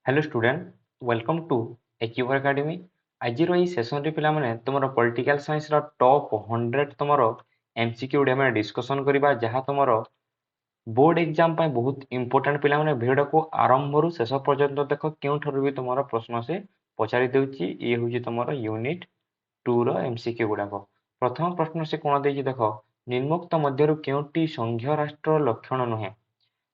Hello student welcome to एक्यूवर academy आज session पे तुम पॉलिटिकल साइंस टॉप 100 तुम एमसीक्यू डे डिस्कसन करबा जहाँ तुम बोर्ड एग्जाम बहुत इंपोर्टेंट पिला भिडियो को आरंभ रु शेष पर्यंत देख क्यों भी तुम प्रश्न से पचारि देउची ये हूँ तुम यूनिट 2 रो एमसीक्यू गुड़ाक प्रथम प्रश्न से कौन देख देख निम्नोक्त मध्यरु केउटी संघीय राष्ट्र लक्षण नुहे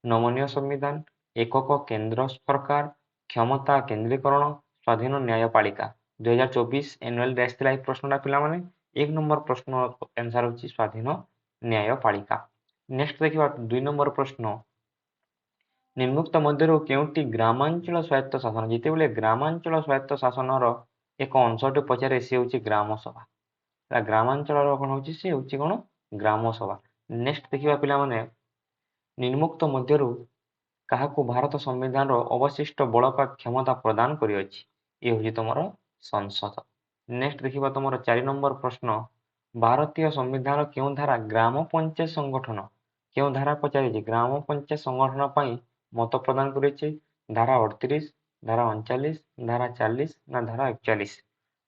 नमनीय संविधान एकक केंद्र सरकार क्षमता केन्द्रीकरण स्वाधीन न्यायपालिका 2024 एनुअल डे आसला प्रश्नटा पिला माने एक नंबर प्रश्न आंसर होची स्वाधीन न्यायपालिका। नेक्स्ट देखिबा 2 नंबर प्रश्न निम्नोक्त मध्यरु केउटी ग्रामांचल स्वायत्त शासन जेतेबेले ग्रामांचल स्वायत्त शासनर एक अंशटे पचारे से होची ग्राम सभा ग्रामांचल कोन होची से होची कोन ग्राम सभा। नेक्स्ट देखिबा पिला माने निम्नोक्त मध्यरु काहाकू भारत संविधान अवशिष्ट बड़का क्षमता प्रदान करिअछि ये हूँ तुम संसद। नेक्स्ट देखिबा तुम 4 नंबर प्रश्न भारतीय संविधान क्यों धारा ग्राम पंचायत संगठन क्यों धारा पचारि ग्राम पंचायत संगठन पई मत प्रदान करिछि धारा 38 धारा 39 धारा 40 ना धारा 41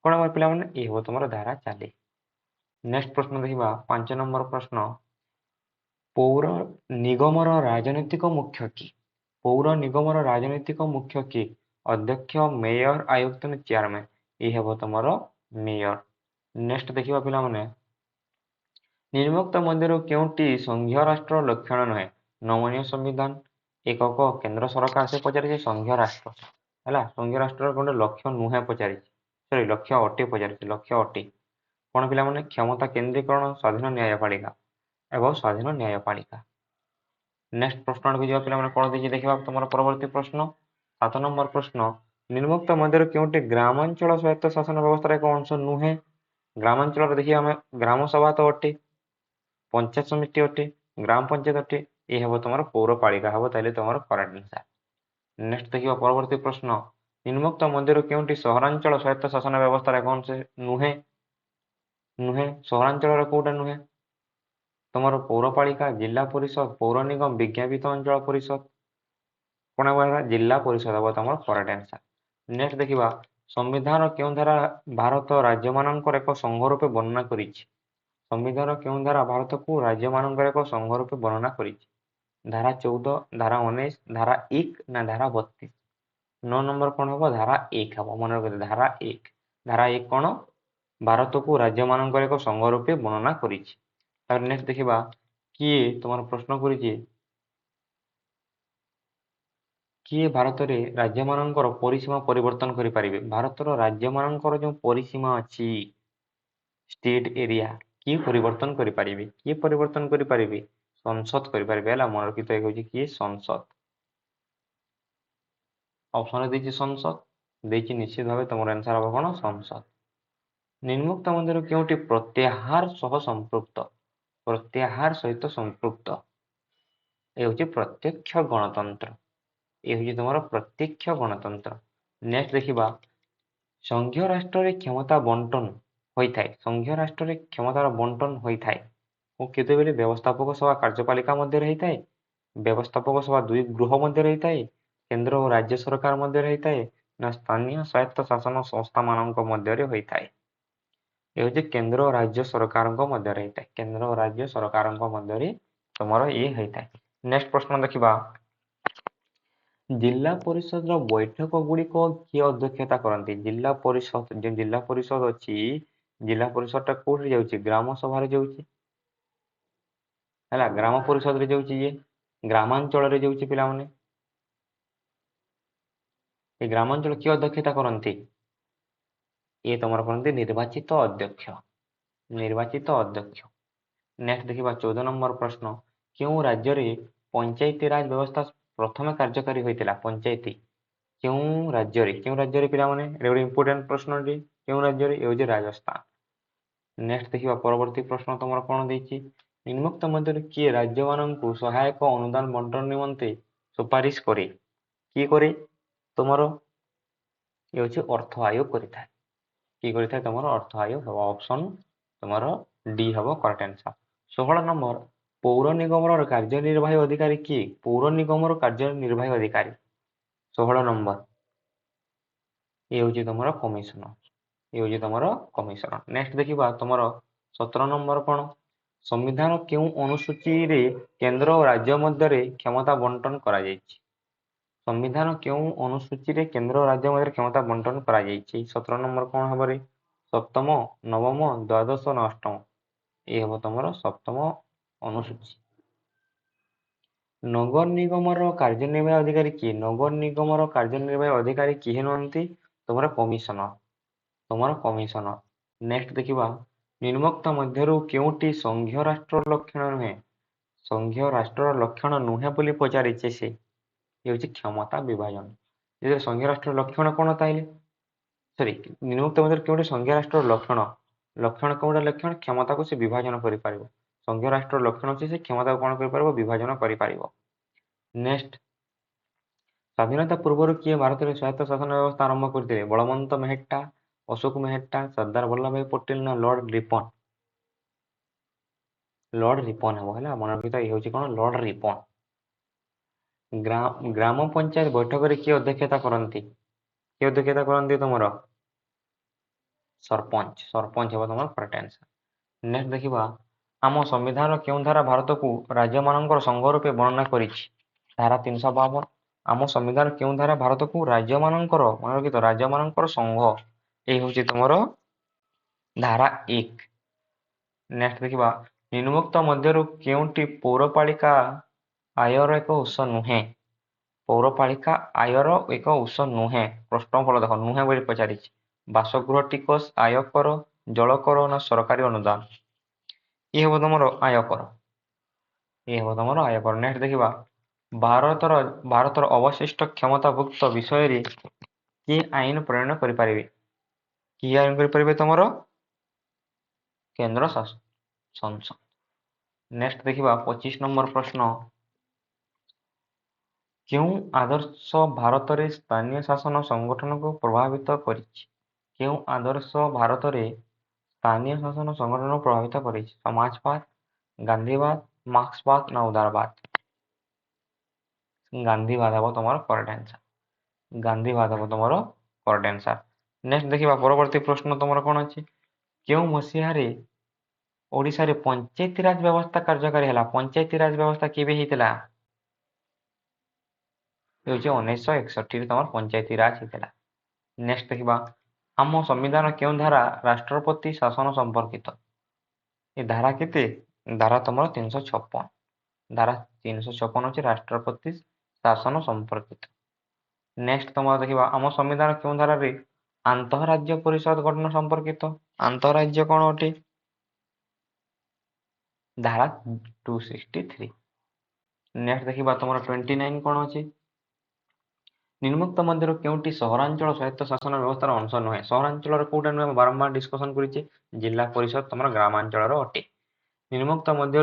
कोन हमर पिला माने ये हो तुम धारा 40। नेक्स्ट प्रश्न देखिबा 5 नंबर प्रश्न पौर निगमर राजनैतिक मुख्य की पौर निगमर राजनैतिक मुख्य की अध्यक्ष मेयर आयुक्त चेयरमैन ये हे तुम मेयर। नेक्स्ट देखिबा पिला माने निम्नोक्त मध्यरु केउटी संघीय राष्ट्र लक्षण नुहे नमनीय संविधान एकक केंद्र सरकार से पचारि संघीय राष्ट्र है संघीय राष्ट्र गोटे लक्ष्य नुहे पचारि सॉरी लक्ष्य अटे पचारि लक्ष्य अटे कौन पिला माने क्षमता केन्द्रीकरण स्वाधीन न्यायपालिका एवं स्वाधीन न्यायपालिका। नेक्स्ट प्रश्न को जब पिला कौन देखिए देखा तुम परवर्ती प्रश्न 7 नंबर प्रश्न निम्नोक्त मध्यरु केउटी ग्रामांचल स्वायत्त शासन व्यवस्था एक अंश नुहे ग्रामांचल देखिए आम ग्राम सभा तो अटे पंचायत समिति अटे ग्राम पंचायत अटे ये हे तुम पौरपालिका हम ताले तुम करेक्ट आंसर। नेक्स्ट देखिए परवर्ती प्रश्न निम्नोक्त मध्यरु केउटी सहरांचल स्वायत्त शासन व्यवस्था एक अंश नुहे नुहे सहरांचल कोटा नुहे तुम पौरपालिका जिला परिषद पौर निगम विज्ञापित अंचल परिषद कौन जिला परिषद हम तुम करेक्ट आंसर। नेक्स्ट देखिबा संविधान क्यों धारा भारत राज्य मानकर एक संघ रूपे वर्णना करिछि संविधान क्यों धारा भारत को राज्य मानकर एक संघ रूपे वर्णना करिछि धारा 14 धारा 19 धारा 1 ना धारा 32 9 नंबर कौन हम धारा 1 हम मन रखते धारा 1 कौन भारत को राज्य मानकर एक संघ रूपे वर्णना करिछि। नेक्स्ट देखिबा किए तुम प्रश्न करिछि किए भारत रे राज्य मानकर परिसीमा परिवर्तन करि परिबे भारत रो राज्य मानकर जो परिसीमा अछि स्टेट एरिया किए परिवर्तन करि परिबे किए परिवर्तन करि परिबे संसद करि परिबे हला मन रखित एक होछि किए संसद ऑप्शन देछि संसद देछि निश्चित भाबे तुम आंसर हो कोन संसद। निम्नोक्त मध्यरु केउटी प्रत्याहार सह संपृक्त प्रत्याहार सहित संपृक्त ए होछि प्रत्यक्ष गणतंत्र ये हूँ तुम प्रत्यक्ष गणतंत्र। नेक्स्ट देखिबा संघीय राष्ट्र रे क्षमता बंटन होई थाए संघीय राष्ट्र रे क्षमतार बंटन होई थाए ओ केतेबेले व्यवस्थापक सभा कार्यपालिका मध्य रही थाए व्यवस्थापक सभा दुई गृह मध्य रही थाए केंद्र और राज्य सरकार मध्य रही थाए ना स्थानीय स्वायत्त शासन संस्था मानक मध्य रे होई थाए ये हूँ केंद्र और राज्य सरकार मध्य रही थाए केंद्र और राज्य सरकार मध्य रे तुमर ये होई थाए। नेक्स्ट प्रश्न देखिबा जिला परिषद बैठक गुड़िक किए अध्यक्षता करती जिला परिषद जो जिला परिषद अच्छी जिला परिषद कौट जाऊँगी ग्राम सभा जाऊँगी है ग्राम परिषद रे जाऊँगी ये ग्रामांचल रे जाऊँगी पिला माने ये ग्रामांचल किए अध्यक्षता करती ये तुम करती निर्वाचित अध्यक्ष निर्वाचित अध्यक्ष। नेक्स्ट देखिबा 14 नंबर प्रश्न क्यों राज्य रे पंचायती राज व्यवस्था प्रथम कार्यकारी होइतिला पंचायती क्यों राज्य रे पिला माने रे इंपोर्टेंट प्रश्न रे क्यों राज्य रे ए राजस्थान। नेक्स्ट देखिबा परवर्ती प्रश्न तुमर कोन देछि निम्नोक्त मध्य किए राज्य माननकु सहायक अनुदान बंटन निमंते सुपारिश करे की करे तुमर ये होछि अर्थ आयोग करिथाय की करिथाय तुमर अर्थ आयोग हबो ऑप्शन तुमर डी हबो करेक्ट आंसर। 16 नंबर पौर निगम कार्यनिर्वाही अधिकारी किए पौर निगम कार्यनिर्वाही अधिकारी 16 नंबर ये होची तुमर कमिशनर, ये होची तुमर कमिशनर। नेक्स्ट देखिबा तुमर 17 नंबर कोन, संविधान केउ अनुसूची रे केंद्र और राज्य मध्य रे क्षमता बंटन करा जायछि। संविधान केउ अनुसूची रे केंद्र और राज्य मध्य क्षमता बंटन करा जायछि। 17 नंबर कोन हबरे, सप्तम, नवम, द्वादश ना अष्टम, ये हबो तुमर सप्तम अनुसूची। नगर निगमर कार्यनिर्वाही अधिकारी किए, नगर निगमर कार्यनिर्वाही अधिकारी किए नहंती, तुमर कमिशनर, तुमर कमिशनर। नेक्स्ट देखिबा, निम्नोक्त मध्यरु केउटी संघीय राष्ट्र लक्षण नुहे, संघीय राष्ट्र लक्षण नुहे बोली पचारिछे से, ये होची क्षमता विभाजन। जे संघीय राष्ट्र लक्षण कोन ताइले, सॉरी, निम्नोक्त मध्यरु केउटी संघीय राष्ट्र लक्षण, लक्षण कोउडा लक्षण, क्षमता को से विभाजन करि पारिबो। संघीय राष्ट्र लक्षण होची से क्षमता को कोन करि पारिबो, विभाजन करि पारिबो। नेक्स्ट, स्वाधीनता पूर्व किए भारत में स्वायत्त शासन व्यवस्था आरंभ करते, बलवंत मेहट्टा, अशोक मेहट्टा, सरदार वल्लभ भाई पटेल ना लॉर्ड रिपन, लॉर्ड रिपन हम है मन रखी ये हूँ कौन, लॉर्ड रिपन। ग्राम पंचायत बैठक में किए अध्यक्षता करती, किए अध्यक्षता करती तुम सरपंच, सरपंच हम तुम करेक्ट आंसर। नेक्स्ट देखा, आम संविधान क्यों धारा भारत को राज्य मान संघ रूपे वर्णना कर, धारा 352। आम संविधान क्यों धारा भारत को राज्य मान मन रखी राज्य मान संघ, ये हूँ तुम धारा 1। नेक्स्ट देखा, निम्नोक्त मध्यरु केउंटी पौरपालिका आयर एक उत्स नुहे, पौरपालिका आयर एक उत्स नुहे, प्रश्न फल देख नुहे बोली पचारि, बासगृह टिकस, आयकर, जलकर ना सरकारी अनुदान, ये हम तुम आयकर, ये हम तुम आयकर। नेक्स्ट देखा, भारतर भारतर अवशिष्ट क्षमताभुक्त विषय किए आईन प्रणयन करें, किए आईन करें तुम केंद्र शासन संसद। नेक्स्ट देखा 25 नंबर प्रश्न, क्यों आदर्श भारत रे स्थानीय शासन संगठन को प्रभावित करिछि, क्यों आदर्श भारत रे स्थानीय शासन संगठन को प्रभावित करिछि, समाजवाद, गांधीवाद, मार्क्सवाद ना उदारवाद, गांधीवाद हम तुम करेक्ट आंसर, गांधीवाद हम तुम करेक्ट आंसर। नेक्स्ट देखा परवर्ती प्रश्न तुम कौन अच्छी, क्यों मसीह ओडिशा रे पंचायती राज व्यवस्था कार्यकारी है, पंचायती राज व्यवस्था केबे हेतिला, ये 1961 तुम पंचायती राज हेतिला। नेक्स्ट देखा, आम संविधान क्यों धारा राष्ट्रपति शासन संपर्कित, ये धारा केते, धारा तुम 356, धारा 356 अच्छे राष्ट्रपति शासन संपर्कित। नेक्स्ट तुम देखा, आम संविधान क्यों धारा रे आंतरराज्य परिषद गठन संपर्कित, आंतरराज्य कौन अटे, धारा 263। नेक्स्ट देखा तुम 29 कौन अच्छे, निम्नोक्त मध्य केउटी सहरांचल स्वायत्त शासन व्यवस्थार अंश नुहे, सहरांचल कौटा नुहे बारंबार डिस्कसन करिचे, जिला परिषद तुम ग्रामांचल अटे। निम्नोक्त मध्य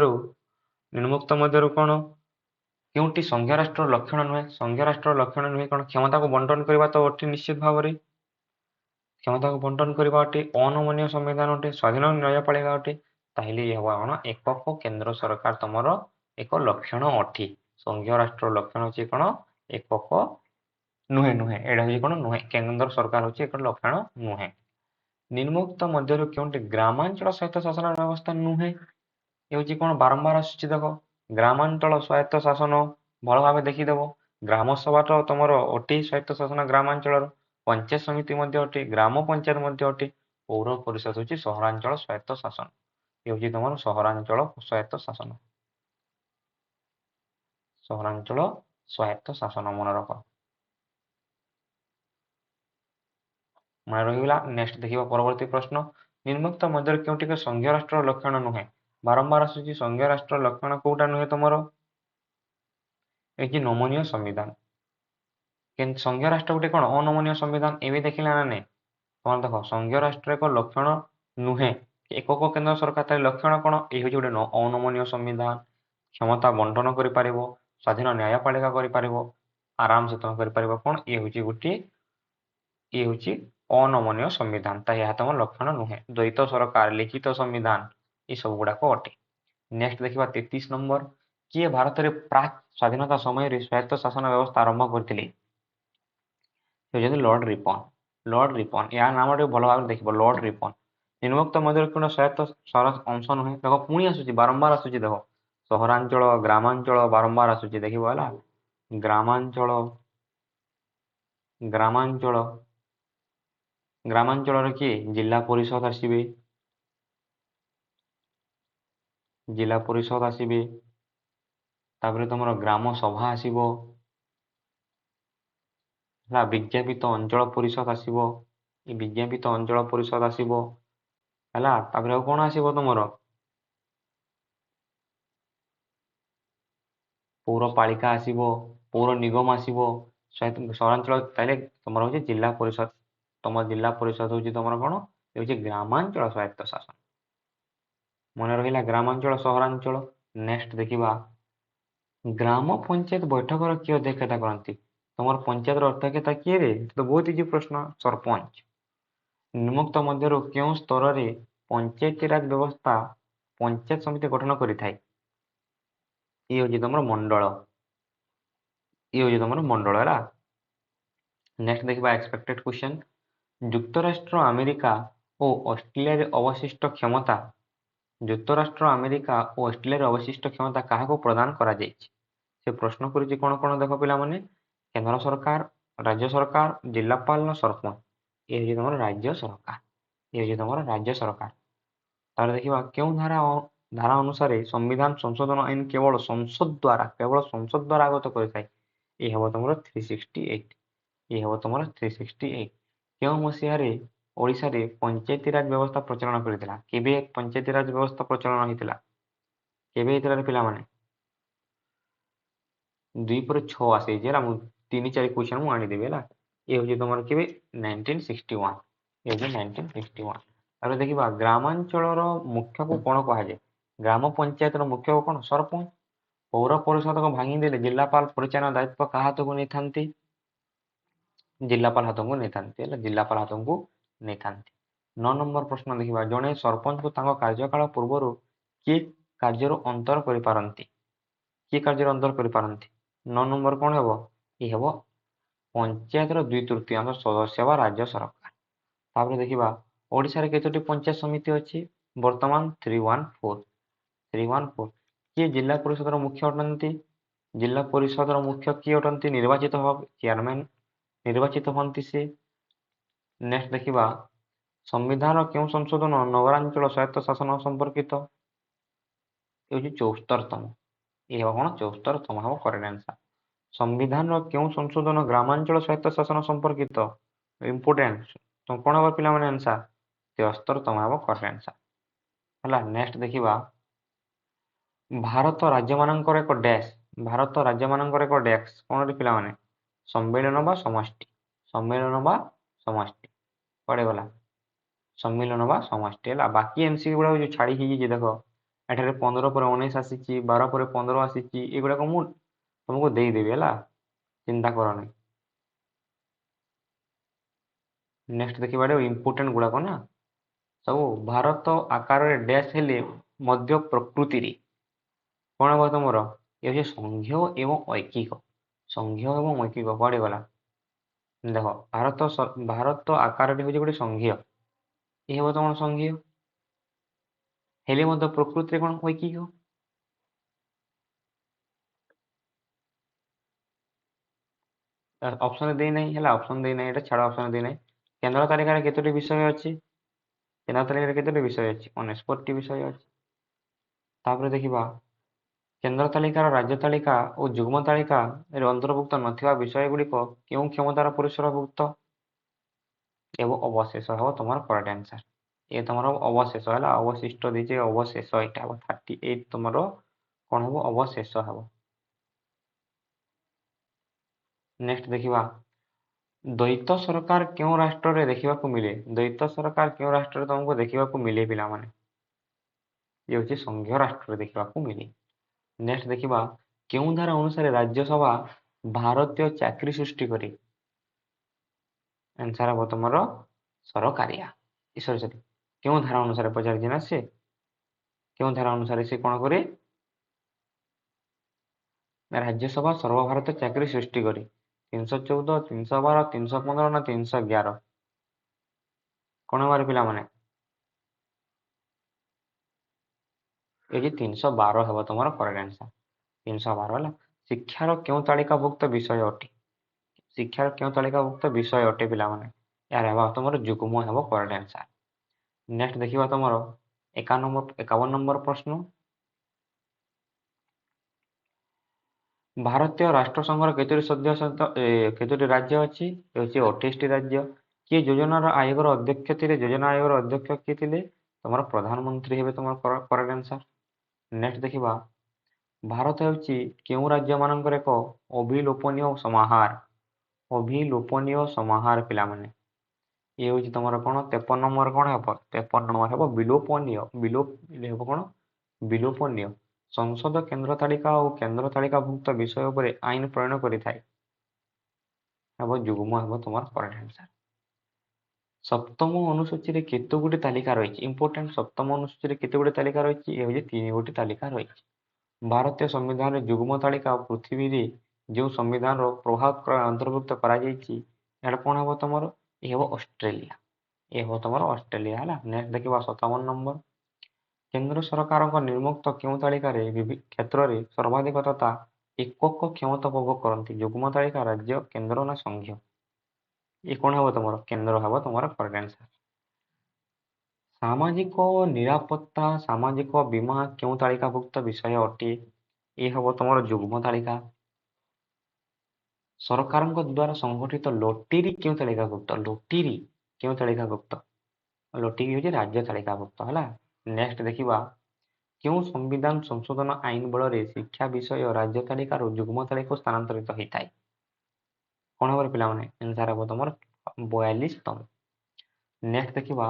कौन, क्योंटी संघीय राष्ट्र लक्षण नुहे, संघीय राष्ट्र लक्षण नुहे कौन, क्षमता को बंटन करवा तो अटे निश्चित भाव में, क्षमता को बंटन करवा अटे, अनमनीय संविधान अटे, स्वाधीन न्यायपालिका अटे, ताहले ये हवा कौन, एकक केंद्र सरकार तुमर एक लक्षण अटे। संघीय राष्ट्र लक्षण होची कौन, एकक नुहे, नुहे एडा होची कौन, नुहे, केंद्र सरकार होची एक लक्षण नुहे। निम्नोक्त मध्यरु क्योंटी ग्रामांचल स्वायत्त शासन व्यवस्था नुहे, ये होची कौन, बारंबार आसुची देख, ग्रामांचल स्वायत्त शासन भल भाव देखिदेव, ग्राम सभा तो तुम अटे स्वायत्त शासन ग्रामांचल, पंचायत समिति मध्य अटे, ग्राम पंचायत मध्य अटे, पौर परिषद होची सहरांचल स्वायत्त शासन, ये होची तुम सहरांचल स्वायत्त शासन, सहरांचल स्वायत्त शासन मन रख, मन रहीगला। नेक्स्ट देखिबा परवर्ती प्रश्न, निम्नोक्त मध्य क्योंटी संघीय राष्ट्र लक्षण नुहे, बारंबार आसुची संघीय राष्ट्र लक्षण कोउटा नुहे तुमर, ये नमनीय संविधान, संघीय राष्ट्र गोटे कौन अनमनीय संविधान, एवं देखिला ना नहीं, तुम देख संघीय राष्ट्र एक लक्षण नुहे, एकक केंद्र सरकार लक्षण कौन, ये हूँ गोटे अनमनीय संविधान, क्षमता बंटन कर, स्वाधीन न्यायपालिका कर, आराम से तुम कर कौन, ये हूँ गोटे, ये हूँ अनमनीय संविधान, यह तुम लक्षण नुहे, द्वैत सरकार, लिखित संविधान, ये सब गुड़ाक अटे। नेक्स्ट देखा 33 नंबर, किए भारत में प्राक स्वाधीनता समय स्वायत्त शासन व्यवस्था आरंभ करते, लॉर्ड रिपन, ଲର୍ଡ ରିପନ। ୟା ନାମ ଟିକେ ଭଲ ଭାବରେ ଦେଖିବ, ଲର୍ଡ ରିପନ। ନିମ୍ନୋକ୍ତ ମଧ୍ୟରୁ କେଉଁ ସ୍ୱାୟତ୍ତ ସହର ଅଂଶ ନୁହେଁ? ଦେଖ ପୁଣି ଆସୁଛି, ବାରମ୍ବାର ଆସୁଛି। ଦେଖ ସହରାଞ୍ଚଳ, ଗ୍ରାମାଞ୍ଚଳ ବାରମ୍ବାର ଆସୁଛି, ଦେଖିବ ହେଲା। ଗ୍ରାମାଞ୍ଚଳ, ଗ୍ରାମାଞ୍ଚଳ, ଗ୍ରାମାଞ୍ଚଳରେ କିଏ? ଜିଲ୍ଲା ପରିଷଦ ଆସିବେ, ଜିଲ୍ଲା ପରିଷଦ ଆସିବେ। ତାପରେ ତମର ଗ୍ରାମ ସଭା ଆସିବ ହେଲା। ବିଜ୍ଞାପିତ ଅଞ୍ଚଳ ପରିଷଦ ଆସିବ, ଏ ବିଜ୍ଞାପିତ ଅଞ୍ଚଳ ପରିଷଦ ଆସିବ ହେଲା। ତାପରେ ଆଉ କଣ ଆସିବ ତମର? ପୌରପାଳିକା ଆସିବ, ପୌର ନିଗମ ଆସିବ, ସହରାଞ୍ଚଳ ତାହେଲେ ତମର ହଉଛି ଜିଲ୍ଲା ପରିଷଦ। ତମ ଜିଲ୍ଲା ପରିଷଦ ହଉଛି ତମର କଣ? ଏ ହଉଛି ଗ୍ରାମାଞ୍ଚଳ ସ୍ୱାୟତ୍ତ ଶାସନ। ମନେ ରହିଲା ଗ୍ରାମାଞ୍ଚଳ, ସହରାଞ୍ଚଳ। ନେକ୍ସଟ ଦେଖିବା, ଗ୍ରାମ ପଞ୍ଚାୟତ ବୈଠକର କିଏ ଅଧ୍ୟକ୍ଷତା କରନ୍ତି? ତମର ପଞ୍ଚାୟତର ଅଧ୍ୟକ୍ଷତା କିଏ ରେ? ତ ବହୁତ ଇଜି ପ୍ରଶ୍ନ, ସରପଞ୍ଚ। ନିମ୍ନୋକ୍ତ ମଧ୍ୟରୁ କେଉଁ ସ୍ତରରେ ପଞ୍ଚାୟତିରାଜ ବ୍ୟବସ୍ଥା ପଞ୍ଚାୟତ ସମିତି ଗଠନ କରିଥାଏ? ଇଏ ହଉଛି ତମର ମଣ୍ଡଳ, ଇଏ ହଉଛି ତମର ମଣ୍ଡଳ ହେଲା। ନେକ୍ସଟ ଦେଖିବା ଏକ୍ସପେକ୍ଟେଡ କ୍ୱେଶ୍ଚନ, ଯୁକ୍ତରାଷ୍ଟ୍ର ଆମେରିକା ଓ ଅଷ୍ଟ୍ରେଲିଆରେ ଅବଶିଷ୍ଟ କ୍ଷମତା, ଯୁକ୍ତରାଷ୍ଟ୍ର ଆମେରିକା ଓ ଅଷ୍ଟ୍ରେଲିଆରେ ଅବଶିଷ୍ଟ କ୍ଷମତା କାହାକୁ ପ୍ରଦାନ କରାଯାଇଛି? ସେ ପ୍ରଶ୍ନ କରୁଛି କଣ କଣ? ଦେଖ ପିଲାମାନେ, କେନ୍ଦ୍ର ସରକାର, ରାଜ୍ୟ ସରକାର, ଜିଲ୍ଲାପାଳ ନା ସରପଞ୍ଚ? ଏ ହଉଛି ତମର ରାଜ୍ୟ ସରକାର, ଏ ହଉଛି ତମର ରାଜ୍ୟ ସରକାର। ତାପରେ ଦେଖିବା କେଉଁ ଧାରା ଅନୁସାରେ ସମ୍ବିଧାନ ସଂଶୋଧନ ଆଇନ କେବଳ ସଂସଦ ଦ୍ୱାରା ଆଗତ କରିଥାଏ? ଏ ହେବ ତମର 368, ଏ ହେବ ତମର 368। କେଉଁ ମସିହାରେ ଓଡ଼ିଶାରେ ପଞ୍ଚାୟତିରାଜ ବ୍ୟବସ୍ଥା ପ୍ରଚଳନ କରିଥିଲା? କେବେ ପଞ୍ଚାୟତିରାଜ ବ୍ୟବସ୍ଥା ପ୍ରଚଳନ ହେଇଥିଲା? କେବେ ହେଇଥିଲା ପିଲାମାନେ? 2 ପରେ 6 ଆସିଯାଇଛି ହେଲା। ମୁଁ 3-4 କ୍ୱେଶ୍ଚନ ମୁଁ ଆଣିଦେବି ହେଲା। ଏ ହଉଛି ତମର କେବେ? 1961, ଏ ହଉଛି 1961। ତାପରେ ଦେଖିବା ଗ୍ରାମାଞ୍ଚଳର ମୁଖ୍ୟକୁ କଣ କୁହାଯାଏ? ଗ୍ରାମ ପଞ୍ଚାୟତର ମୁଖ୍ୟକୁ କଣ? ସରପଞ୍ଚ। ପୌର ପରିଷଦକୁ ଭାଙ୍ଗିଦେଲେ ଜିଲ୍ଲାପାଳ ପରିଚାଳନା ଦାୟିତ୍ୱ କାହା ହାତକୁ ନେଇଥାନ୍ତି? ଜିଲ୍ଲାପାଳ ହାତକୁ ନେଇଥାନ୍ତି ହେଲା, ଜିଲ୍ଲାପାଳ ହାତକୁ ନେଇଥାନ୍ତି। 9 ନମ୍ବର ପ୍ରଶ୍ନ ଦେଖିବା, ଜଣେ ସରପଞ୍ଚକୁ ତାଙ୍କ କାର୍ଯ୍ୟକାଳ ପୂର୍ବରୁ କିଏ କାର୍ଯ୍ୟରୁ ଅନ୍ତର କରିପାରନ୍ତି? କିଏ କାର୍ଯ୍ୟରୁ ଅନ୍ତର କରିପାରନ୍ତି? 9 ନମ୍ବର କଣ ହେବ? ଏ ହେବ ପଞ୍ଚାୟତର 2/3 ସଦସ୍ୟ ବା ରାଜ୍ୟ ସରକାର। ତାପରେ ଦେଖିବା ଓଡ଼ିଶାରେ କେତୋଟି ପଞ୍ଚାୟତ ସମିତି ଅଛି? ବର୍ତ୍ତମାନ 314। କିଏ ଜିଲ୍ଲା ପରିଷଦର ମୁଖ୍ୟ ଅଟନ୍ତି? ଜିଲ୍ଲା ପରିଷଦର ମୁଖ୍ୟ କିଏ ଅଟନ୍ତି? ନିର୍ବାଚିତ ଚେୟାରମ୍ୟାନ ନିର୍ବାଚିତ ହୁଅନ୍ତି ସେ। ନେକ୍ସଟ ଦେଖିବା ସମ୍ବିଧାନର କେଉଁ ସଂଶୋଧନ ନଗରାଞ୍ଚଳ ସ୍ୱାୟତ୍ତ ଶାସନ ସମ୍ପର୍କିତ? ଏ ହେଉଛି 74ତମ। ଏ ହେବ କଣ? 74ତମ ହେବ କରେକ୍ଟ ଆନ୍ସର। ସମ୍ବିଧାନର କେଉଁ ସଂଶୋଧନ ଗ୍ରାମାଞ୍ଚଳ ସ୍ୱାୟତ୍ତ ଶାସନ ସମ୍ପର୍କିତ? ଇମ୍ପୋର୍ଟାଣ୍ଟ। ତ କଣ ହେବ ପିଲାମାନେ ଆନ୍ସର? 73ତମ ହେବ କରେକ୍ଟ ଆନ୍ସର ହେଲା। ନେକ୍ସଟ ଦେଖିବା ଭାରତ ରାଜ୍ୟମାନଙ୍କର ଏକ ଡ୍ୟାଶ, ଭାରତ ରାଜ୍ୟମାନଙ୍କର ଏକ ଡ୍ୟାଶ କଣ ରେ ପିଲାମାନେ? ସମ୍ମିଳନ ବା ସମଷ୍ଟି, ସମ୍ମିଳନ ବା ସମଷ୍ଟି। କୁଆଡ଼େ ଗଲା? ସମ୍ମିଳନ ବା ସମଷ୍ଟି ହେଲା। ବାକି ଏମସିକ୍ୟୁ ଗୁଡାକ ଯୋଉ ଛାଡି ହେଇଯାଇଛି ଦେଖ, ଏଠାରେ 15 ପରେ 19 ଆସିଛି, 12 ପରେ 15 ଆସିଛି, ଏଗୁଡାକ ମୁଁ ତମକୁ ଦେଇଦେବି ହେଲା, ଚିନ୍ତା କରନି। ନେକ୍ସଟ ଦେଖିବା ଇମ୍ପୋର୍ଟାଣ୍ଟ ଗୁଡାକ ନା ସବୁ। ଭାରତ ଆକାରରେ ଡ୍ୟାଶ ହେଲେ ମଧ୍ୟ ପ୍ରକୃତିରେ କଣ ହେବ ତମର? ଏ ହଉଛି ସଂଘୀୟ ଏବଂ ଐକିକ, ସଂଘୀୟ ଏବଂ ଐକିକ। କୁଆଡ଼େ ଗଲା? ଦେଖ ଭାରତ ଆକାରରେ ହଉଛି ଗୋଟେ ସଂଘୀୟ, ଏ ହେବ ତମର ସଂଘୀୟ, ହେଲେ ମଧ୍ୟ ପ୍ରକୃତିରେ କଣ? ଐକିକ। ଅପସନ ଦେଇନାହିଁ ହେଲା, ଅପସନ ଦେଇନାହିଁ, ଏଟା ଛାଡ଼, ଅପସନ ଦେଇନାହିଁ। କେନ୍ଦ୍ର ତାଲିକାରେ କେତୋଟି ବିଷୟ ଅଛି? କେନ୍ଦ୍ର ତାଲିକାରେ କେତୋଟି ବିଷୟ ଅଛି? 49ଟି ବିଷୟ ଅଛି। ତାପରେ ଦେଖିବା କେନ୍ଦ୍ର ତାଲିକାର ରାଜ୍ୟ ତାଲିକା ଓ ଯୁଗ୍ମ ତାଲିକାରେ ଅନ୍ତର୍ଭୁକ୍ତ ନଥିବା ବିଷୟ ଗୁଡିକ କେଉଁ କ୍ଷମତାର ପରିସରଭୁକ୍ତ? ଏବଂ ଅବଶେଷ ହେବ ତମର କରେକ୍ଟ ଆନ୍ସର। ଏ ତମର ଅବଶେଷ ହେଲା, ଅବଶିଷ୍ଟ ଦେଇଛି, ଅବଶେଷ ଏଇଟା ହେବ 38 ତମର କଣ ହେବ? ଅବଶେଷ ହେବ। ନେକ୍ସଟ ଦେଖିବା ଦ୍ୱୈତ ସରକାର କେଉଁ ରାଷ୍ଟ୍ରରେ ଦେଖିବାକୁ ମିଳେ? ଦ୍ୱୈତ ସରକାର କେଉଁ ରାଷ୍ଟ୍ରରେ ତମକୁ ଦେଖିବାକୁ ମିଳେ ପିଲାମାନେ? ଇଏ ହେଉଛି ସଂଘୀୟ ରାଷ୍ଟ୍ରରେ ଦେଖିବାକୁ ମିଳେ। ନେକ୍ସଟ ଦେଖିବା କେଉଁ ଧାରା ଅନୁସାରେ ରାଜ୍ୟସଭା ଭାରତୀୟ ଚାକିରି ସୃଷ୍ଟି କରେ? ଆନ୍ସର ହେବ ତମର ସରକାରିଆ। ସରି କେଉଁ ଧାରା ଅନୁସାରେ ପଚାରିଛି ନା ସେ, କେଉଁ ଧାରା ଅନୁସାରେ ସେ କଣ କରେ? ରାଜ୍ୟସଭା ସର୍ବଭାରତୀୟ ଚାକିରି ସୃଷ୍ଟି କରେ। 314, 312, 315 ନା 311? କ'ଣ ହେବାର ପିଲାମାନେ? ଏଠି 312 ହେବ ତୁମର କରେକ୍ଟ ଆନ୍ସର। 312 ହେଲା। ଶିକ୍ଷାର କେଉଁ ତାଲିକାଭୁକ୍ତ ବିଷୟ ଅଟେ? ଶିକ୍ଷାର କେଉଁ ତାଲିକାଭୁକ୍ତ ବିଷୟ ଅଟେ ପିଲାମାନେ? ଏହାର ହେବ ତୁମର ଯୁଗ୍ମ ହେବ କରେକ୍ଟ ଆନ୍ସର। ନେକ୍ସଟ ଦେଖିବା ତୁମର 51 ନମ୍ବର ପ୍ରଶ୍ନ। ଭାରତୀୟ ରାଷ୍ଟ୍ରସଂଘର କେତୋଟି ରାଜ୍ୟ ଅଛି? ହେଉଛି 28ଟି ରାଜ୍ୟ। କିଏ ଯୋଜନାର ଆୟୋଗର ଅଧ୍ୟକ୍ଷ ଥିଲେ? ଯୋଜନା ଆୟୋଗର ଅଧ୍ୟକ୍ଷ କିଏ ଥିଲେ? ତୁମର ପ୍ରଧାନମନ୍ତ୍ରୀ ହେବେ ତୁମର କରେକ୍ଟ ଆନ୍ସର। ନେକ୍ସଟ ଦେଖିବା ଭାରତ ହେଉଛି କେଉଁ ରାଜ୍ୟମାନଙ୍କର ଏକ ଅଭିଲୋପନୀୟ ସମାହାର? ଅଭିଲୋପନୀୟ ସମାହାର ପିଲାମାନେ। ଇଏ ହେଉଛି ତୁମର କ'ଣ 53 ନମ୍ବର କ'ଣ ହେବ? 53 ନମ୍ବର ହେବ ବିଲୋପନୀୟ। ହେବ କ'ଣ? ବିଲୋପନୀୟ। ସଂସଦ କେନ୍ଦ୍ର ତାଲିକା ଓ କେନ୍ଦ୍ର ତାଲିକାଭୁକ୍ତ ବିଷୟ ଉପରେ ଆଇନ ପ୍ରଣୟନ କରିଥାଏ। ହେବ ଯୁଗ୍ମ ହେବ ତୁମର କରେକ୍ଟ ଆନ୍ସର। ସପ୍ତମ ଅନୁସୂଚୀରେ କେତେଗୋଟି ତାଲିକା ରହିଛି? ଇମ୍ପୋର୍ଟାଣ୍ଟ। ସପ୍ତମ ଅନୁସୂଚୀରେ କେତେଗୋଟି ତାଲିକା ରହିଛି? ଏ ହେଉଛି 3ଗୋଟି ତାଲିକା ରହିଛି। ଭାରତୀୟ ସମ୍ବିଧାନରେ ଯୁଗ୍ମ ତାଲିକା ପୃଥିବୀରେ ଯେଉଁ ସମ୍ବିଧାନର ପ୍ରଭାବ ଅନ୍ତର୍ଭୁକ୍ତ କରାଯାଇଛି ଏଇଟା କ'ଣ ହେବ ତୁମର? ଏ ହେବ ଅଷ୍ଟ୍ରେଲିଆ। ଏ ହେବ ତୁମର ଅଷ୍ଟ୍ରେଲିଆ ହେଲା। ନେକ୍ସଟ ଦେଖିବା 57 ନମ୍ବର। କେନ୍ଦ୍ର ସରକାରଙ୍କ ନିର୍ମୁକ୍ତ କେଉଁ ତାଲିକାରେ କ୍ଷେତ୍ରରେ ସର୍ବାଧିକ ତଥା ଏକକ କ୍ଷମତା ଉପଭୋଗ କରନ୍ତି? ଯୁଗ୍ମ ତାଲିକା, ରାଜ୍ୟ, କେନ୍ଦ୍ର ନା ସଂଘୀୟ? ଏ କ'ଣ ହେବ ତୁମର? କେନ୍ଦ୍ର ହେବ ତୁମର କରେକ୍ଟ ଆନ୍ସର। ସାମାଜିକ ନିରାପତ୍ତା ସାମାଜିକ ବୀମା କେଉଁ ତାଲିକାଭୁକ୍ତ ବିଷୟ ଅଟେ? ଏ ହେବ ତୁମର ଯୁଗ୍ମ ତାଲିକା। ସରକାରଙ୍କ ଦ୍ୱାରା ସଂଗଠିତ ଲଟେରୀ କେଉଁ ତାଲିକାଭୁକ୍ତ? ଲଟେରୀ କେଉଁ ତାଲିକାଭୁକ୍ତ? ଲଟେରୀ ହେଉଛି ରାଜ୍ୟ ତାଲିକାଭୁକ୍ତ ହେଲା। ନେକ୍ସଟ ଦେଖିବା କେଉଁ ସମ୍ବିଧାନ ସଂଶୋଧନ ଆଇନ ବଳରେ ଶିକ୍ଷା ବିଷୟ ରାଜ୍ୟ ତାଲିକାରୁ ଯୁଗ୍ମ ତାଲିକାକୁ ସ୍ଥାନାନ୍ତରିତ ହୋଇଥାଏ? କ'ଣ ହେବ ପିଲାମାନେ? ଆନ୍ସର ହେବ ତୁମର 42ତମ। ନେକ୍ସଟ ଦେଖିବା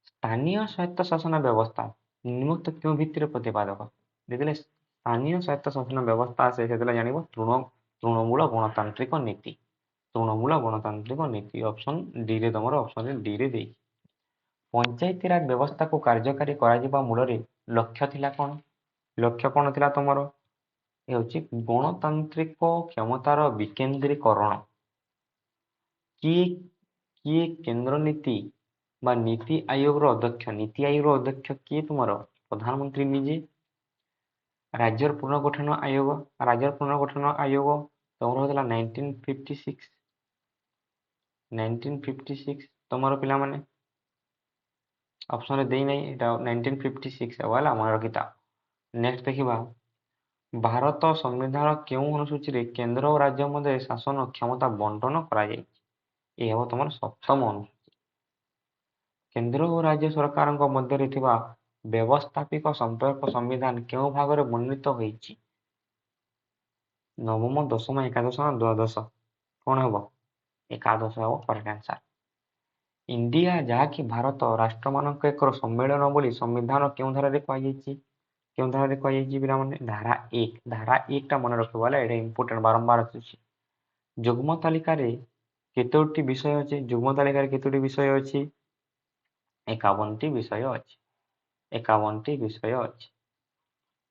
ସ୍ଥାନୀୟ ସ୍ୱାୟତ୍ତ ଶାସନ ବ୍ୟବସ୍ଥା ନିମ୍ନୋକ୍ତ କେଉଁ ଭିତ୍ତିରେ ପ୍ରତିପାଦକ? ଯେତେବେଳେ ସ୍ଥାନୀୟ ସ୍ୱାୟତ୍ତ ଶାସନ ବ୍ୟବସ୍ଥା ଆସେ ସେତେବେଳେ ଜାଣିବ ତୃଣମୂଳ ଗଣତାନ୍ତ୍ରିକ ନୀତି। ତୃଣମୂଳ ଗଣତାନ୍ତ୍ରିକ ନୀତି ଅପସନ ଡିରେ ତୁମର ଅପସନରେ ଡିରେ ଦେଇଛି। ପଞ୍ଚାୟତିରାଜ ବ୍ୟବସ୍ଥାକୁ କାର୍ଯ୍ୟକାରୀ କରାଯିବା ମୂଳରେ ଲକ୍ଷ୍ୟ ଥିଲା କ'ଣ? ଲକ୍ଷ୍ୟ କ'ଣ ଥିଲା ତୁମର? ହେଉଛି ଗଣତାନ୍ତ୍ରିକ କ୍ଷମତାର ବିକେନ୍ଦ୍ରୀକରଣ। କିଏ କେନ୍ଦ୍ର ନୀତି ବା ନୀତି ଆୟୋଗର ଅଧ୍ୟକ୍ଷ? ନୀତି ଆୟୋଗର ଅଧ୍ୟକ୍ଷ କିଏ ତୁମର? ପ୍ରଧାନମନ୍ତ୍ରୀ ନିଜେ। ରାଜ୍ୟର ପୁନର୍ଗଠନ ଆୟୋଗ। ରାଜ୍ୟର ପୁନର୍ଗଠନ ଆୟୋଗ ତୁମର ହେଉଥିଲା 1956 ତୁମର ପିଲାମାନେ ଅପସନରେ ଦେଇନାହିଁ। ଏଇଟା 1956 ହେବ ହେଲା, ମନେ ରଖିଥାଅ। ନେକ୍ସଟ ଦେଖିବା ଭାରତ ସମ୍ବିଧାନ କେଉଁ ଅନୁସୂଚୀରେ କେନ୍ଦ୍ର ଓ ରାଜ୍ୟ ମଧ୍ୟରେ ଶାସନ କ୍ଷମତା ବଣ୍ଟନ କରାଯାଇଛି? ଏ ହେବ ତୁମର 7ମ ଅନୁସୂଚୀ। କେନ୍ଦ୍ର ଓ ରାଜ୍ୟ ସରକାରଙ୍କ ମଧ୍ୟରେ ଥିବା ବ୍ୟବସ୍ଥାପିକ ସମ୍ପର୍କ ସମ୍ବିଧାନ କେଉଁ ଭାଗରେ ବର୍ଣ୍ଣିତ ହୋଇଛି? 9ମ, 10ମ, ଏକାଦଶ ନା ଦ୍ୱାଦଶ? କ'ଣ ହେବ? ଏକାଦଶ ହେବ କରେକ୍ଟ ଆନ୍ସର। ଇଣ୍ଡିଆ ଯାହାକି ଭାରତ ରାଷ୍ଟ୍ରମାନଙ୍କ ଏକ ସମ୍ମେଳନ ବୋଲି ସମ୍ବିଧାନ କେଉଁ ଧାରାରେ କୁହାଯାଇଛି? କେଉଁ ଧାରାରେ କୁହାଯାଇଛି ପିଲାମାନେ? ଧାରା 1। ଧାରା 1ଟା ମନେ ରଖିବ ହେଲା, ଏଇଟା ଇମ୍ପୋର୍ଟାଣ୍ଟ, ବାରମ୍ବାର ଆସୁଛି। ଯୁଗ୍ମ ତାଲିକାରେ କେତୋଟି ବିଷୟ ଅଛି? ଯୁଗ୍ମ ତାଲିକାରେ କେତୋଟି ବିଷୟ ଅଛି? 51ଟି ବିଷୟ ଅଛି। 51ଟି ବିଷୟ ଅଛି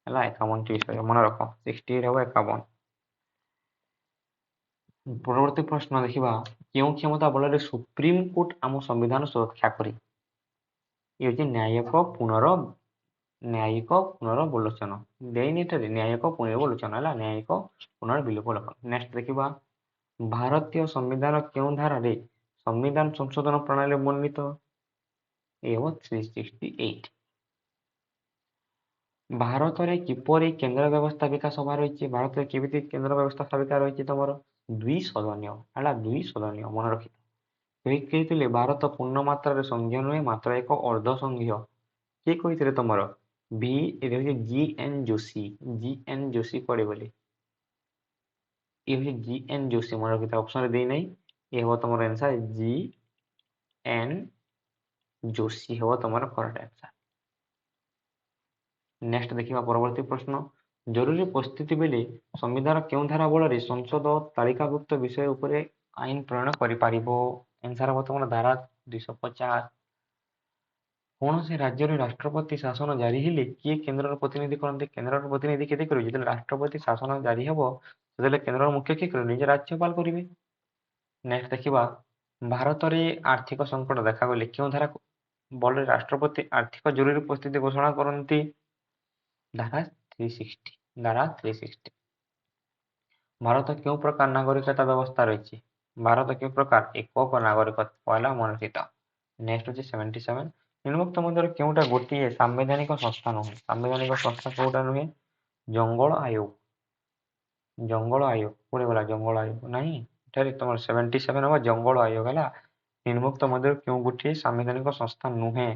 ହେଲା, 51ଟି ବିଷୟ ମନେ ରଖ। 68 ହେବ 51। ପରବର୍ତ୍ତୀ ପ୍ରଶ୍ନ ଦେଖିବା କେଉଁ କ୍ଷମତା ବଳରେ ସୁପ୍ରିମକୋର୍ଟ ଆମ ସମ୍ବିଧାନ ସୁରକ୍ଷା କରେ? ଏ ହେଉଛି ନ୍ୟାୟିକ ପୁନରବଲୋଚନ। ଦେଇନି ଏଠାରେ ନ୍ୟାୟିକ ପୁନରବଲୋଚନ ହେଲା, ନ୍ୟାୟିକ ପୁନରବଲୋଚନ। ନେକ୍ସଟ ଦେଖିବା ଭାରତୀୟ ସମ୍ବିଧାନ କେଉଁ ଧାରାରେ ସମ୍ବିଧାନ ସଂଶୋଧନ ପ୍ରଣାଳୀ ବର୍ଣ୍ଣିତ? ଏ ହେବ 368। ଭାରତରେ କିପରି କେନ୍ଦ୍ର ବ୍ୟବସ୍ଥା ବିକାଶ ସଭା ରହିଛି? ଭାରତରେ କେମିତି କେନ୍ଦ୍ର ବ୍ୟବସ୍ଥା ସଭା ରହିଛି ତୁମର? 2 ସଦନୀୟ ହେଲା, 2 ସଦନୀୟ ମନେ ରଖିଥାଅ। କହିଥିଲେ ଭାରତ ପୂର୍ଣ୍ଣ ମାତ୍ରାରେ ସଂଘୀୟ ନୁହେଁ, ମାତ୍ର ଏକ ଅର୍ଦ୍ଧ ସଂଘୀୟ। କିଏ କହିଥିଲେ ତୁମର? GN ଯୋଶୀ। GN ଯୋଶୀ କୁଆଡ଼େ ଗଲେ? ଏ ହେଉଛି GN ଯୋଶୀ, ମନେ ରଖିଥାଅ, ଅପସନରେ ଦେଇନାହିଁ। ଏ ହେବ ତୁମର ଆନ୍ସର GN ଯୋଶୀ ହେବ ତୁମର କରେକ୍ଟ ଆନ୍ସର। ନେକ୍ସଟ ଦେଖିବା ପରବର୍ତ୍ତୀ ପ୍ରଶ୍ନ ଜରୁରୀ ପରିସ୍ଥିତି ବେଳେ ସମ୍ବିଧାନ କେଉଁ ଧାରା ବଳରେ ସଂସଦ ତାଲିକାଭୁକ୍ତ ବିଷୟ ଉପରେ ଆଇନ ପ୍ରଣୟନ କରିପାରିବ? ଆନ୍ସର ହେବ ତୁମର ଧାରା 250। କୌଣସି ରାଜ୍ୟରେ ରାଷ୍ଟ୍ରପତି ଶାସନ ଜାରି ହେଲେ କିଏ କେନ୍ଦ୍ରର ପ୍ରତିନିଧି କରନ୍ତି? କେନ୍ଦ୍ରର ପ୍ରତିନିଧି କେତେ କରିବେ? ଯେତେବେଳେ ରାଷ୍ଟ୍ରପତି ଶାସନ ଜାରି ହେବ ସେତେବେଳେ କେନ୍ଦ୍ରର ମୁଖ୍ୟ କିଏ କରିବେ? ନିଜେ ରାଜ୍ୟପାଳ କରିବେ। ନେକ୍ସଟ ଦେଖିବା ଭାରତରେ ଆର୍ଥିକ ସଂକଟ ଦେଖାଗଲେ କେଉଁ ଧାରା ବଳରେ ରାଷ୍ଟ୍ରପତି ଆର୍ଥିକ ଜରୁରୀ ପରିସ୍ଥିତି ଘୋଷଣା କରନ୍ତି? ଧାରା 360। ଧାରା 360। ଭାରତ କେଉଁ ପ୍ରକାର ନାଗରିକତା ବ୍ୟବସ୍ଥା ରହିଛି? ଭାରତ କେଉଁ ପ୍ରକାର? ଏକକ ନାଗରିକ ପହିଲା ମନେ ରଖିଥାଅ। ନେକ୍ସଟ ହଉଛି 77। ନିମ୍ନୋକ୍ତ ମଧ୍ୟରୁ କେଉଁଟା ଗୋଟିଏ ସାମ୍ବିଧାନିକ ସଂସ୍ଥା ନୁହେଁ? ସାମ୍ବିଧାନିକ ସଂସ୍ଥା କୋଉଟା ନୁହେଁ? ଜଙ୍ଗଲ ଆୟୋଗ। ଜଙ୍ଗଲ ଆୟୋଗ କୋଉଠି ଗଲା? ଜଙ୍ଗଲ ଆୟୋଗ ନାହିଁ, ଏଠାରେ ତମର 77 ହବ ଜଙ୍ଗଲ ଆୟୋଗ ହେଲା। ନିମ୍ନୋକ୍ତ ମଧ୍ୟରୁ କେଉଁ ଗୋଟିଏ ସାମ୍ବିଧାନିକ ସଂସ୍ଥା ନୁହେଁ?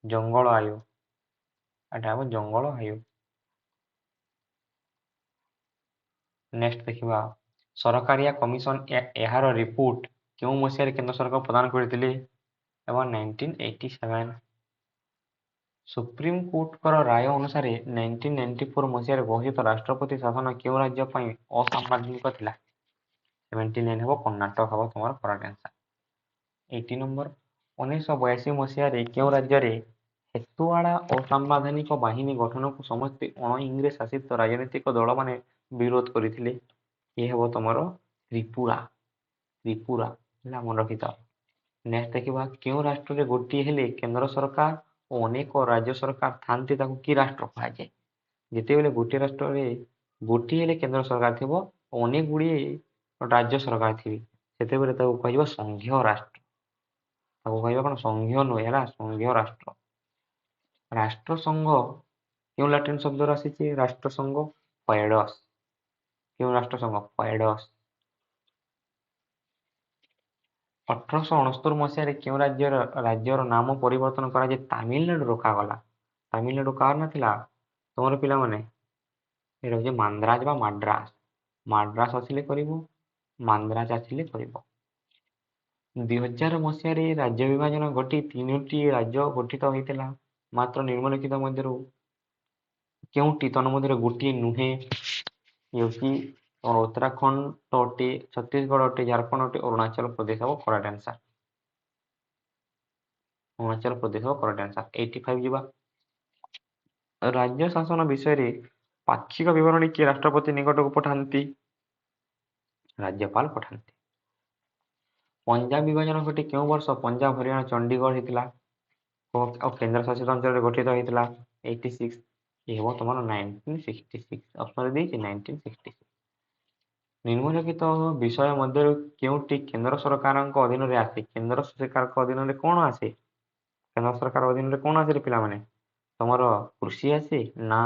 ଜଙ୍ଗଲ ଆୟୋଗ। ଏଟା ହବ ଜଙ୍ଗଲ ଆୟୋଗ। ନେକ୍ସଟ ଦେଖିବା ସରକାରିଆ କମିଶନ ଏହାର ରିପୋର୍ଟ କେଉଁ ମସିହାରେ କେନ୍ଦ୍ର ସରକାର ପ୍ରଦାନ କରିଥିଲେ? ଏବଂ 1987। ସୁପ୍ରିମକୋର୍ଟଙ୍କର ରାୟ ଅନୁସାରେ 1994 ମସିହାରେ ଘୋଷିତ ରାଷ୍ଟ୍ରପତି ଶାସନ କେଉଁ ରାଜ୍ୟ ପାଇଁ ଅସାମ୍ବିଧାନିକ ଥିଲା? 79 ହେବ କର୍ଣ୍ଣାଟକ ହେବ ତୁମର କରେକ୍ଟ ଆନ୍ସର। 80 ନମ୍ବର 1982 ମସିହାରେ କେଉଁ ରାଜ୍ୟରେ ହେତୁଆଳା ଅସାମ୍ବିଧାନିକ ବାହିନୀ ଗଠନକୁ ସମସ୍ତେ ଅଣ-ଇଂରେଜ ଶାସିତ ରାଜନୈତିକ ଦଳମାନେ ବିରୋଧ କରିଥିଲେ? ଏ ହେବ ତମର ତ୍ରିପୁରା। ତ୍ରିପୁରା ହେଲା, ମନେ ରଖିଥାଅ। ନେକ୍ସଟ ଦେଖିବା କେଉଁ ରାଷ୍ଟ୍ରରେ ଗୋଟିଏ ହେଲେ କେନ୍ଦ୍ର ସରକାର ଓ ଅନେକ ରାଜ୍ୟ ସରକାର ଥାନ୍ତି ତାକୁ କି ରାଷ୍ଟ୍ର କୁହାଯାଏ? ଯେତେବେଳେ ଗୋଟିଏ ରାଷ୍ଟ୍ରରେ ଗୋଟିଏ ହେଲେ କେନ୍ଦ୍ର ସରକାର ଥିବ ଓ ଅନେକ ଗୁଡ଼ିଏ ରାଜ୍ୟ ସରକାର ଥିବେ ସେତେବେଳେ ତାକୁ କୁହାଯିବ ସଂଘୀୟ ରାଷ୍ଟ୍ର। ତାକୁ କହିବା କଣ? ସଂଘୀୟ ନୁହେଁ ହେଲା, ସଂଘୀୟ ରାଷ୍ଟ୍ର। ରାଷ୍ଟ୍ରସଂଘ କେଉଁ ଲାଟିନ ଶବ୍ଦରୁ ଆସିଛି? ରାଷ୍ଟ୍ରସଂଘ ଫଏଡସ୍। କେଉଁ ରାଷ୍ଟ୍ରସଂଘ? ଫଏଡସ୍। 1869 ମସିହାରେ କେଉଁ ରାଜ୍ୟର ନାମ ପରିବର୍ତ୍ତନ କରାଯାଇ ତାମିଲନାଡୁ ରଖାଗଲା? ତାମିଲନାଡୁ କାହାର ନା ଥିଲା ତମର ପିଲାମାନେ? ଏଟା ହଉଛି ମାନ୍ଦ୍ରାଜ ବା ମାଡ୍ରାସ। ମାଡ୍ରାସ ଆସିଲେ କରିବ, ମାନ୍ଦ୍ରାଜ ଆସିଲେ କରିବ। 2000 ମସିହାରେ ରାଜ୍ୟ ବିଭାଜନ ଘଟି 3ଟି ରାଜ୍ୟ ଗଠିତ ହୋଇଥିଲା। ମାତ୍ର ନିମ୍ନଲିଖିତ ମଧ୍ୟରୁ କେଉଁଟି ତନ୍ମଧ୍ୟରେ ଗୋଟିଏ ନୁହେଁ? ହେଉଛି ଉତ୍ତରାଖଣ୍ଡ ଅଟେ, ଛତିଶଗଡ଼ ଅଟେ, ଝାରଖଣ୍ଡ ଅଟେ, ଅରୁଣାଚଳ ପ୍ରଦେଶ ହେବ କରେକ୍ଟ ଆନ୍ସର। ଅରୁଣାଚଳ ପ୍ରଦେଶ ହେବ କରେକ୍ଟ ଆନ୍ସର। 85 ଯିବା। ରାଜ୍ୟ ଶାସନ ବିଷୟରେ ପାକ୍ଷିକ ବିବରଣୀ କିଏ ରାଷ୍ଟ୍ରପତି ନିକଟକୁ ପଠାନ୍ତି? ରାଜ୍ୟପାଳ ପଠାନ୍ତି। ପଞ୍ଜାବ ବିଭାଜନ ଘଟି କେଉଁ ବର୍ଷ ପଞ୍ଜାବ, ହରିୟାଣା, ଚଣ୍ଡିଗଡ଼ ହେଇଥିଲା ଓ କେନ୍ଦ୍ର ଶାସିତ ଅଞ୍ଚଳରେ ଗଠିତ ହେଇଥିଲା? 86। ଏ ହେବ ତମର 1966। ଅପସନରେ ଦେଇଛି 1966। ନିମ୍ନଲିଖିତ ବିଷୟ ମଧ୍ୟରୁ କେଉଁଟି କେନ୍ଦ୍ର ସରକାରଙ୍କ ଅଧୀନରେ ଆସେ? କେନ୍ଦ୍ର ସରକାରଙ୍କ ଅଧୀନରେ କଣ ଆସେ? କେନ୍ଦ୍ର ସରକାର ଅଧୀନରେ କଣ ଆସେ ପିଲାମାନେ? ତମର କୃଷି ଆସେ ନା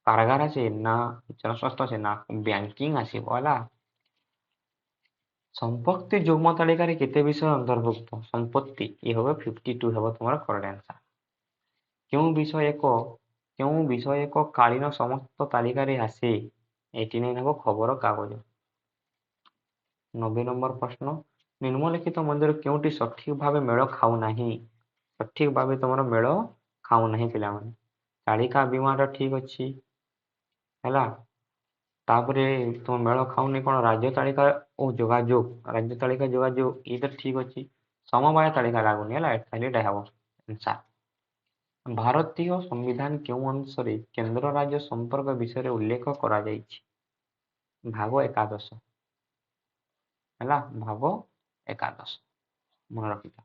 କାରାଗାର ଆସେ ନା ଜନସ୍ୱାସ୍ଥ୍ୟ ଆସେ ନା ବ୍ୟାଙ୍କିଙ୍ଗ ଆସିବ ହେଲା। ସମ୍ପତ୍ତି ଯୁଗ୍ମ ତାଲିକାରେ କେତେ ବିଷୟ ଅନ୍ତର୍ଭୁକ୍ତ? ସମ୍ପତ୍ତି ଏ ହେବ 52 ହେବ ତମର କରେକ୍ଟ ଆନ୍ସର। କେଉଁ ବିଷୟ ଏକ କାଳୀନ ସମସ୍ତ ତାଲିକାରେ ଆସେ? 89 ହେବ ଖବର କାଗଜ। 90 ନମ୍ବର ପ୍ରଶ୍ନ ନିମ୍ନଲିଖିତ ମଧ୍ୟରୁ କେଉଁଟି ସଠିକ ଭାବେ ମେଳ ଖାଉନାହିଁ? ସଠିକ ଭାବେ ତମର ମେଳ ଖାଉନାହିଁ ପିଲାମାନେ। ତାଲିକା ବୀମାଟା ଠିକ ଅଛି ହେଲା, ତାପରେ ତୁମ ମେଳ ଖାଉନି କଣ? ରାଜ୍ୟ ତାଲିକା ଓ ଯୋଗାଯୋଗ, ରାଜ୍ୟ ତାଲିକା ଯୋଗାଯୋଗ ଏଇଟା ଠିକ ଅଛି, ସମବାୟ ତାଲିକା ଲାଗୁନି ହେଲା, ଏଇଟା ହେବ ଆନ୍ସର। ଭାରତୀୟ ସମ୍ବିଧାନ କେଉଁ ଅଂଶରେ କେନ୍ଦ୍ର ରାଜ୍ୟ ସମ୍ପର୍କ ବିଷୟରେ ଉଲ୍ଲେଖ କରାଯାଇଛି? ଭାଗ 11 ହେଲା, ଭାଗ 11 ମନେ ରଖିଥାଅ।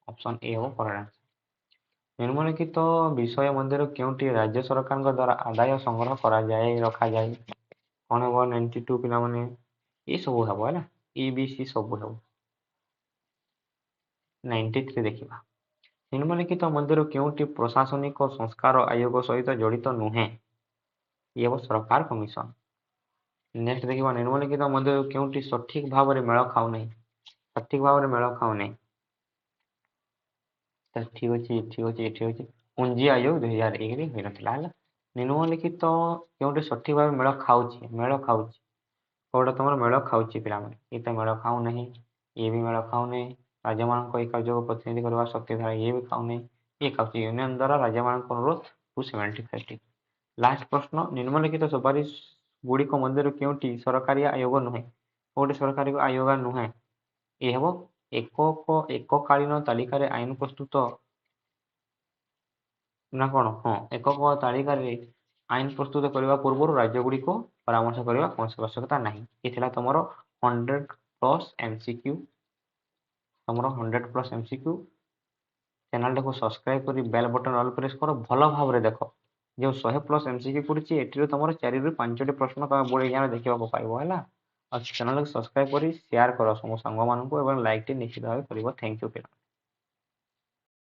ଅପସନ ଏ ହେବ କରେକ୍ଟ ଆନ୍ସର। ନିମ୍ନଲିଖିତ ବିଷୟ ମଧ୍ୟରୁ କେଉଁଟି ରାଜ୍ୟ ସରକାରଙ୍କ ଦ୍ୱାରା ଆଦାୟ ସଂଗ୍ରହ ରଖାଯାଏ? କଣ ହେବ? 92 ପିଲାମାନେ ଏ ସବୁ ହେବ ହେଲା, ଏ ବି ସି ସବୁ ହେବ। 93 ଦେଖିବା ନିମ୍ନଲିଖିତ ମଧ୍ୟରୁ କେଉଁଟି ପ୍ରଶାସନିକ ସଂସ୍କାର ଆୟୋଗ ସହିତ ଜଡ଼ିତ ନୁହେଁ? ଇଏ ହେବ ସରକାର କମିଶନ। ନେକ୍ସଟ ଦେଖିବା ନିମ୍ନଲିଖିତ ମଧ୍ୟରୁ କେଉଁଟି ସଠିକ ଭାବରେ ମେଳ ଖାଉନାହିଁ? ସଠିକ ଭାବରେ ମେଳ ଖାଉନାହିଁ, ଠିକ ଅଛି, ଠିକ ଅଛି, ଏଠି ଅଛି ପୁଞ୍ଜି ଆୟୋଗ 2001 ହୋଇନଥିଲା ହେଲା। ନିମ୍ନଲିଖିତ କେଉଁଟି ସଠିକ ଭାବେ ମେଳ ଖାଉଛି? ମେଳ ଖାଉଛି କୋଉଟା ତମର ମେଳ ଖାଉଛି ପିଲାମାନେ? ଏଇଟା ମେଳ ଖାଉନାହିଁ, ଇଏ ବି ମେଳ ଖାଉନାହିଁ। ରାଜ୍ୟମାନଙ୍କ ଏହି କାର୍ଯ୍ୟକୁ ପ୍ରତିନିଧି କରିବା ଶକ୍ତି ଧାରା ଇଏ ବି ଖାଉନାହିଁ, ଇଏ ଖାଉଛି। ୟୁନିୟନ ଦ୍ୱାରା ରାଜ୍ୟମାନଙ୍କ ଅନୁରୋଧ 275। ଲାଷ୍ଟ ପ୍ରଶ୍ନ ନିମ୍ନଲିଖିତ ସୁପାରିଶ ଗୁଡ଼ିକ ମଧ୍ୟରୁ କେଉଁଟି ସରକାରୀ ଆୟୋଗ ନୁହେଁ? କୋଉଠି ସରକାରୀ ଆୟୋଗ ନୁହେଁ? ଏ ହେବ ଏକକାଳୀନ ତାଲିକାରେ ଆଇନ ପ୍ରସ୍ତୁତ ନା କଣ? ହଁ, ଏକକ ତାଲିକାରେ ଆଇନ ପ୍ରସ୍ତୁତ କରିବା ପୂର୍ବରୁ ରାଜ୍ୟଗୁଡ଼ିକ ପରାମର୍ଶ କରିବା କୌଣସି ଆବଶ୍ୟକତା ନାହିଁ। ଏ ଥିଲା ତମର 100+ MCQ ତମର 100+ MCQ। ଚ୍ୟାନେଲଟାକୁ ସବସ୍କ୍ରାଇବ କରି ବେଲ୍ ବଟନ୍ ଅଲ୍ ପ୍ରେସ୍ କର, ଭଲ ଭାବରେ ଦେଖ। ଯେଉଁ 100+ MCQ ପଡୁଛି ଏଠିରୁ ତମର 4ରୁ 5ଟି ପ୍ରଶ୍ନ ତମେ ବୋର୍ଡ ଏକ୍ଜାମରେ ଦେଖିବାକୁ ପାଇବ ହେଲା। ଆଉ ଚ୍ୟାନେଲକୁ ସବସ୍କ୍ରାଇବ କରି ସେୟାର କର ସମସ୍ତ ସାଙ୍ଗମାନଙ୍କୁ ଏବଂ ଲାଇକଟି ନିଶ୍ଚିତ ଭାବେ କରିବ। ଥ୍ୟାଙ୍କ ୟୁ ପିଲା।